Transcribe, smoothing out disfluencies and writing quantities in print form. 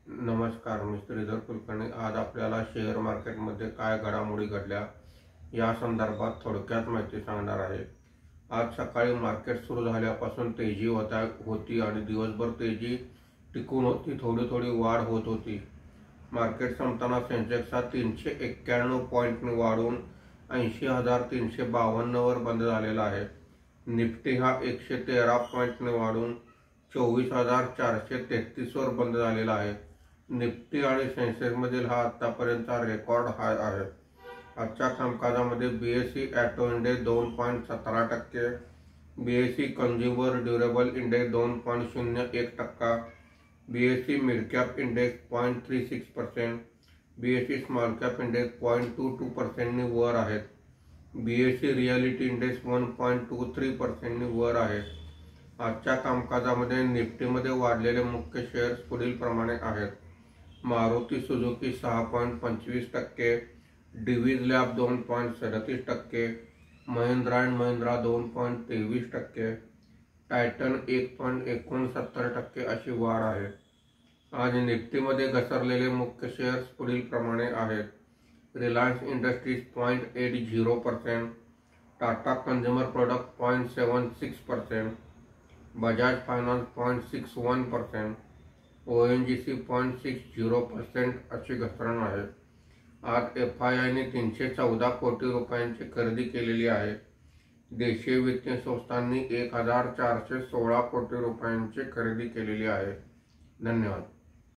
नमस्कार, मी श्रीधर कुलकर्णी। आज आपल्याला शेअर मार्केटमध्ये काय घडामोडी घडल्या या संदर्भात थोडक्यात माहिती सांगणार आहे। आज सकाळी मार्केट सुरू झाल्यापासून तेजी होती आणि दिवसभर तेजी टिकून होती, थोडी वाढ होत होती। मार्केट संपताना सेन्सेक्स हा 391 पॉईंटने वाढून 80,352 वर बंद झालेला आहे। निफ्टी हा 113 पॉईंटने वाढून 24,433 वर बंद झालेला आहे। निफ्टी आणि सेन्सेक्स मधील हा आतापर्यंतचा रेकॉर्ड हाय आहे। आजच्या कामकाजामध्ये BSE auto index 2.17%, BSE consumer durable index 2.01%, BSE mid cap index 0.36%, BSE small cap index 0.22% ने वर आहेत। बीएसई रियालिटी इंडेक्स 1.23% वर आहे। आजच्या कामकाजामध्ये निफ्टीमध्ये वाढलेले मुख्य शेअर्स पुढील प्रमाणे आहेत। Maruti Suzuki 6.25%, Divi's lab 2.37%, Mahindra and Mahindra 2.23%, Titan 1.69% अशी वाढ आहे। आज निफ्टीमध्ये घसरलेले मुख्य शेअर्स पुढील प्रमाणे आहेत। Reliance industries 0.80%, Tata consumer product 0.76%, Bajaj finance 0.61%, ONGC 0.60% अशी घसरण आहे। आज एफआयआयने 314 कोटी रुपयांची खरेदी केलेली आहे। देशीय वित्तीय संस्थांनी 1,416 कोटी रुपयांची खरेदी केलेली आहे। धन्यवाद।